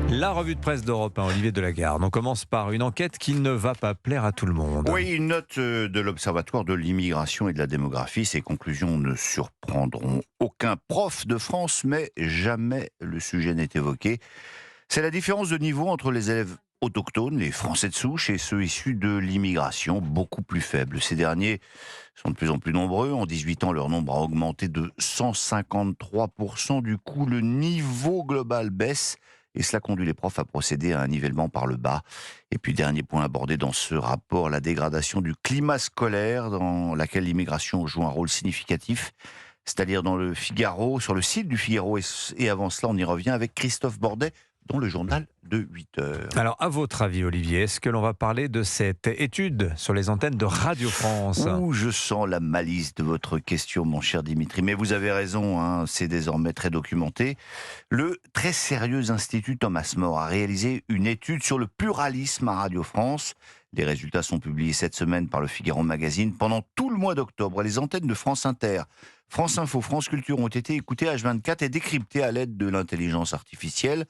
La revue de presse d'Europe 1, Olivier Delagarde. On commence par une enquête qui ne va pas plaire à tout le monde. Oui, une note de l'Observatoire de l'immigration et de la démographie. Ces conclusions ne surprendront aucun prof de France, mais jamais le sujet n'est évoqué. C'est la différence de niveau entre les élèves autochtones, les Français de souche, et ceux issus de l'immigration, beaucoup plus faible. Ces derniers sont de plus en plus nombreux. En 18 ans, leur nombre a augmenté de 153%. Du coup, le niveau global baisse. Et cela conduit les profs à procéder à un nivellement par le bas. Et puis, dernier point abordé dans ce rapport, la dégradation du climat scolaire dans laquelle l'immigration joue un rôle significatif. C'est-à-dire dans le Figaro, sur le site du Figaro. Et avant cela, on y revient avec Christophe Bordet dans le journal de 8 heures. Alors, à votre avis, Olivier, est-ce que l'on va parler de cette étude sur les antennes de Radio France ? Ouh, je sens la malice de votre question, mon cher Dimitri. Mais vous avez raison, hein, c'est désormais très documenté. Le très sérieux Institut Thomas More a réalisé une étude sur le pluralisme à Radio France. Les résultats sont publiés cette semaine par le Figaro Magazine. Pendant tout le mois d'octobre, les antennes de France Inter, France Info, France Culture ont été écoutées H24 et décryptées à l'aide de l'intelligence artificielle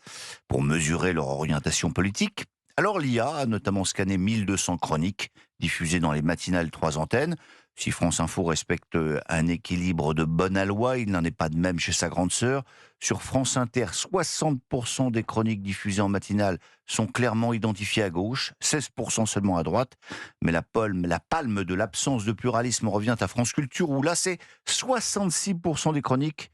pour mesurer leur orientation politique. Alors l'IA a notamment scanné 1200 chroniques diffusées dans les matinales 3 antennes. Si France Info respecte un équilibre de bonne aloi, il n'en est pas de même chez sa grande sœur. Sur France Inter, 60% des chroniques diffusées en matinale sont clairement identifiées à gauche, 16% seulement à droite. Mais la palme de l'absence de pluralisme revient à France Culture, où là c'est 66% des chroniques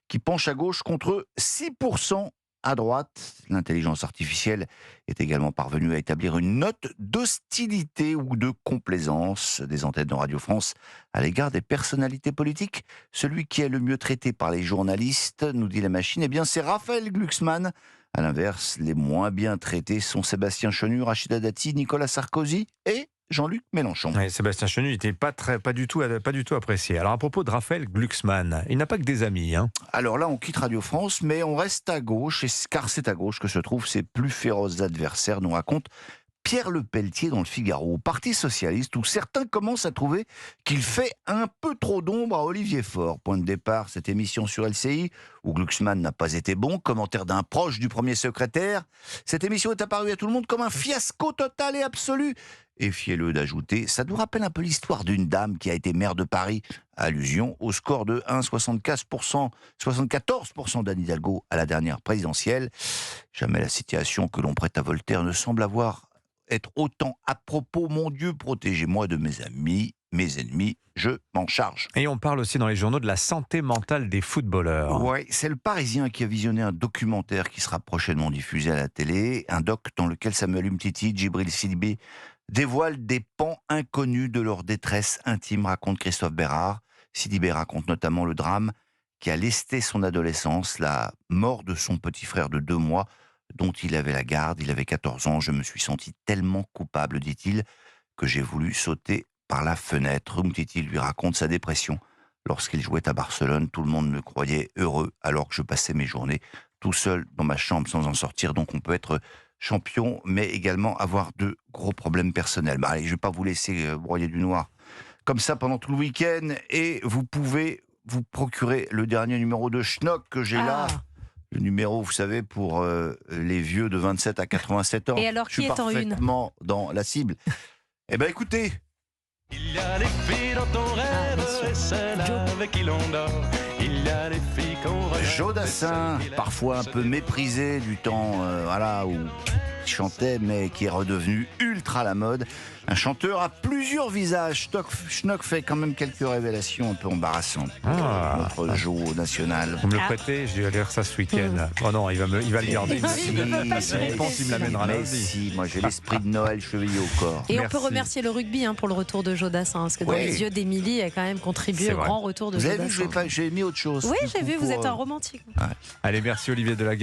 qui penchent à gauche contre 6% à droite. L'intelligence artificielle est également parvenue à établir une note d'hostilité ou de complaisance des antennes de Radio France à l'égard des personnalités politiques. Celui qui est le mieux traité par les journalistes, nous dit la machine, eh bien c'est Raphaël Glucksmann. À l'inverse, les moins bien traités sont Sébastien Chenu, Rachida Dati, Nicolas Sarkozy et Jean-Luc Mélenchon. Ouais, Sébastien Chenu n'était pas du tout apprécié. Alors à propos de Raphaël Glucksmann, il n'a pas que des amis. Alors là, on quitte Radio France, mais on reste à gauche, car c'est à gauche que se trouvent ses plus féroces adversaires, nous raconte Pierre Lepelletier dans le Figaro, au Parti Socialiste, où certains commencent à trouver qu'il fait un peu trop d'ombre à Olivier Faure. Point de départ, cette émission sur LCI, où Glucksmann n'a pas été bon, commentaire d'un proche du premier secrétaire. Cette émission est apparue à tout le monde comme un fiasco total et absolu. Et fiez-le d'ajouter, ça nous rappelle un peu l'histoire d'une dame qui a été maire de Paris, allusion au score de 74% d'Anne Hidalgo à la dernière présidentielle. Jamais la citation que l'on prête à Voltaire ne semble être autant à propos. Mon Dieu, protégez-moi de mes ennemis, je m'en charge. Et on parle aussi dans les journaux de la santé mentale des footballeurs. Oui, c'est le Parisien qui a visionné un documentaire qui sera prochainement diffusé à la télé, un doc dans lequel Samuel Umtiti, Djibril Sidibé dévoilent des pans inconnus de leur détresse intime, raconte Christophe Bérard. Sidibé raconte notamment le drame qui a lesté son adolescence, la mort de son petit frère de 2 mois, dont il avait la garde. Il avait 14 ans. Je me suis senti tellement coupable, dit-il, que j'ai voulu sauter par la fenêtre. Umtiti lui raconte sa dépression. Lorsqu'il jouait à Barcelone, tout le monde me croyait heureux alors que je passais mes journées tout seul dans ma chambre sans en sortir. Donc on peut être champion, mais également avoir de gros problèmes personnels. Allez, je ne vais pas vous laisser broyer du noir comme ça pendant tout le week-end. Et vous pouvez vous procurer le dernier numéro de Schnock que j'ai là. Le numéro, vous savez, pour les vieux de 27 à 87 ans. Et alors, qui est en une ? Parfaitement dans la cible. Eh bien, écoutez. Il y a les filles dans ton rêve, et celles avec qui l'on dort. Il y a les filles qu'on regarde. Jodassin, parfois un peu méprisé du temps où il chantait, mais qui est redevenu ultra à la mode. Un chanteur à plusieurs visages. Schnock fait quand même quelques révélations un peu embarrassantes. Notre Joe national. Vous me le prêtez, je vais lire ça ce week-end. Oh non, il va le garder. Je pense qu'il me l'amènera là aussi. Si, moi j'ai l'esprit de Noël chevillé au corps. Et Merci. on peut remercier le rugby pour le retour de Jodassin, parce que dans les yeux d'Émilie, elle a quand même contribué au grand retour de Vous Jodassin. avez vu, j'ai mis autre chose. Oui, j'ai vu, vous êtes un romantique. Allez, merci Olivier Delagarde.